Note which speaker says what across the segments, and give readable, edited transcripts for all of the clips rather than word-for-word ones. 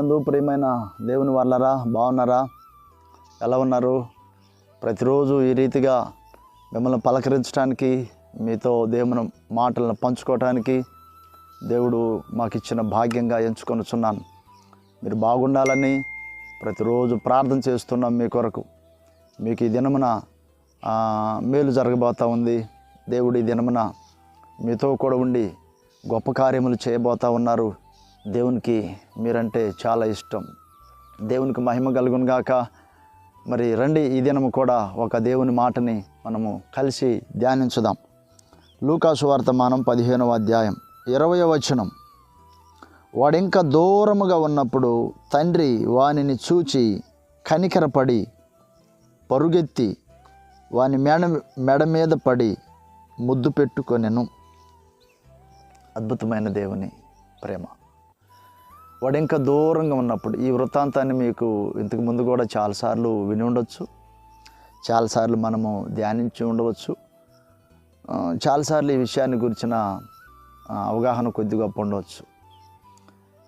Speaker 1: క్రీస్తునందు ప్రియమైన దేవుని వాళ్ళరా, బాగున్నారా? ఎలా ఉన్నారు? ప్రతిరోజు ఈ రీతిగా మిమ్మల్ని పలకరించడానికి, మీతో దేవుని మాటలను పంచుకోవటానికి దేవుడు మాకు ఇచ్చిన భాగ్యంగా ఎంచుకొనుచున్నాను. మీరు బాగుండాలని ప్రతిరోజు ప్రార్థన చేస్తున్నాం మీ కొరకు. మీకు ఈ దినమున మేలు జరగబోతూ ఉంది. దేవుడు ఈ దినమున మీతో కూడా ఉండి గొప్ప కార్యములు చేయబోతూ ఉన్నారు. దేవునికి మీరంటే చాలా ఇష్టం. దేవునికి మహిమ కలుగును గాక. మరి రండి, ఈ దినము కూడా ఒక దేవుని మాటని మనము కలిసి ధ్యానించుదాం. లూకా సువార్తమానం 15వ అధ్యాయం 20వ వచనం. వాడింకా దూరముగా ఉన్నప్పుడు తండ్రి వానిని చూచి కనికరపడి పరుగెత్తి వాని మెడ మీద పడి ముద్దు పెట్టుకొనెను. అద్భుతమైన దేవుని ప్రేమ. వాడు ఇంకా దూరంగా ఉన్నప్పుడు, ఈ వృత్తాంతాన్ని మీకు ఇంతకు ముందు కూడా చాలాసార్లు విని ఉండవచ్చు, చాలాసార్లు మనము ధ్యానించి ఉండవచ్చు, చాలాసార్లు ఈ విషయాన్ని గురించిన అవగాహన కొద్ది గొప్ప ఉండవచ్చు.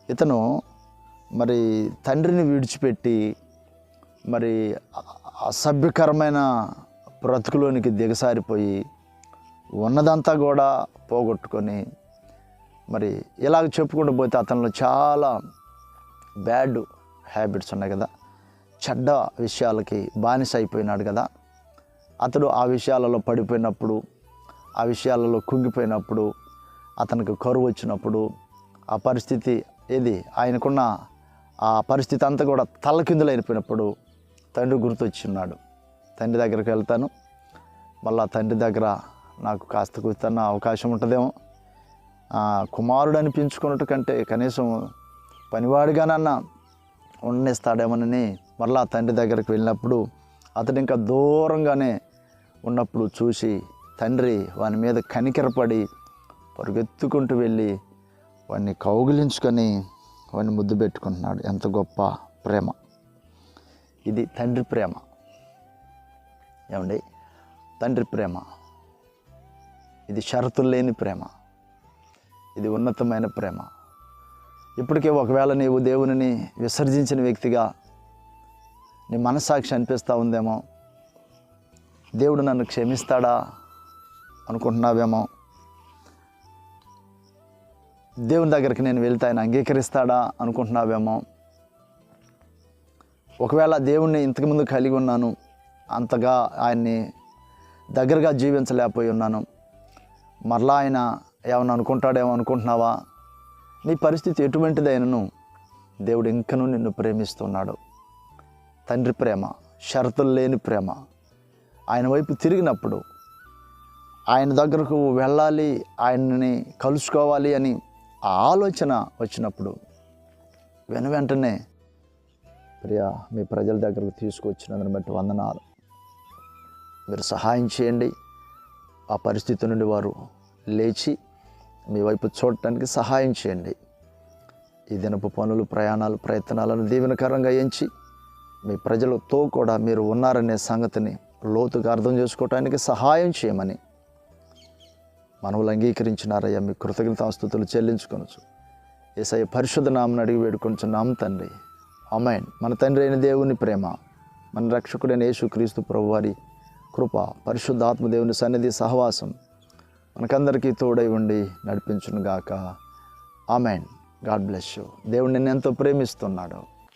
Speaker 1: ఇతను మరి తండ్రిని విడిచిపెట్టి మరి అసభ్యకరమైన బ్రతుకులోనికి దిగసారిపోయి ఉన్నదంతా కూడా పోగొట్టుకొని, మరి ఇలాగ చెప్పుకుంటూ పోతే అతనిలో చాలా బ్యాడ్ హ్యాబిట్స్ ఉన్నాయి కదా, చెడ్డ విషయాలకి బానిస అయిపోయినాడు కదా. అతడు ఆ విషయాలలో పడిపోయినప్పుడు, ఆ విషయాలలో కుంగిపోయినప్పుడు, అతనికి కరువు వచ్చినప్పుడు, ఆ పరిస్థితి ఆయనకున్న ఆ పరిస్థితి అంతా కూడా తలకిందులైపోయినప్పుడు తండ్రి గుర్తొచ్చున్నాడు. తండ్రి దగ్గరికి వెళ్తాను, మళ్ళా తండ్రి దగ్గర నాకు కాస్త కూర్చున్న అవకాశం ఉంటుందేమో, కుమారుడు అనిపించుకున్నట్టు కంటే కనీసం పనివాడిగానన్నా ఉండనిస్తాడేమోనని మళ్ళా తండ్రి దగ్గరికి వెళ్ళినప్పుడు అతడు ఇంకా దూరంగానే ఉన్నప్పుడు చూసి తండ్రి వాని మీద కనికరపడి పరుగెత్తుకుంటూ వెళ్ళి వాడిని కౌగిలించుకొని వాడిని ముద్దు పెట్టుకుంటున్నాడు. ఎంత గొప్ప ప్రేమ! ఇది తండ్రి ప్రేమ. ఏమండి, తండ్రి ప్రేమ ఇది షరతులు లేని ప్రేమ, ఇది ఉన్నతమైన ప్రేమ. ఇప్పటికే ఒకవేళ నీవు దేవునిని విసర్జించిన వ్యక్తిగా నీ మనస్సాక్షి అనిపిస్తూ ఉందేమో, దేవుడు నన్ను క్షమిస్తాడా అనుకుంటున్నావేమో, దేవుని దగ్గరికి నేను వెళ్తే ఆయన అంగీకరిస్తాడా అనుకుంటున్నావేమో, ఒకవేళ దేవుణ్ణి ఇంతకుముందు కలిగి ఉన్నాను, అంతగా ఆయన్ని దగ్గరగా జీవించలేకపోయి ఉన్నాను, మరలా ఆయన ఏమన్నా అనుకుంటాడేమో అనుకుంటున్నావా? నీ పరిస్థితి ఎటువంటిదైనను దేవుడు ఇంకనూ నిన్ను ప్రేమిస్తున్నాడు. తండ్రి ప్రేమ షరతులు లేని ప్రేమ. ఆయన వైపు తిరిగినప్పుడు, ఆయన దగ్గరకు వెళ్ళాలి, ఆయన్ని కలుసుకోవాలి అని ఆ ఆలోచన వచ్చినప్పుడు వెంటనే ప్రియా మీ ప్రజల దగ్గరకు తీసుకొచ్చినందుని బట్టి వందనాలు. మీరు సహాయం చేయండి. ఆ పరిస్థితి నుండి వారు లేచి మీ వైపు చూడటానికి సహాయం చేయండి. ఈ దినపు పనులు, ప్రయాణాలు, ప్రయత్నాలను దీవెనకరంగా ఎంచి మీ ప్రజలతో కూడా మీరు ఉన్నారనే సంగతిని లోతుగా అర్థం చేసుకోవటానికి సహాయం చేయమని మనవులు అంగీకరించినారయ్యా. మీ కృతజ్ఞతాస్తుతులు చెల్లించుకొనొచ్చు. యేసయ్య పరిశుద్ధ నామమున అడిగి వేడుకొంచున్నాం తండ్రి. ఆమేన్. మన తండ్రి అయిన దేవుని ప్రేమ, మన రక్షకుడైన యేసుక్రీస్తు ప్రభువారి కృప, పరిశుద్ధాత్మ దేవుని సన్నిధి సహవాసం మనకందరికీ తోడై ఉండి నడిపించును గాక. ఆమేన్. God bless you. దేవుడు నిన్ను ఎంతో ప్రేమిస్తున్నాడు.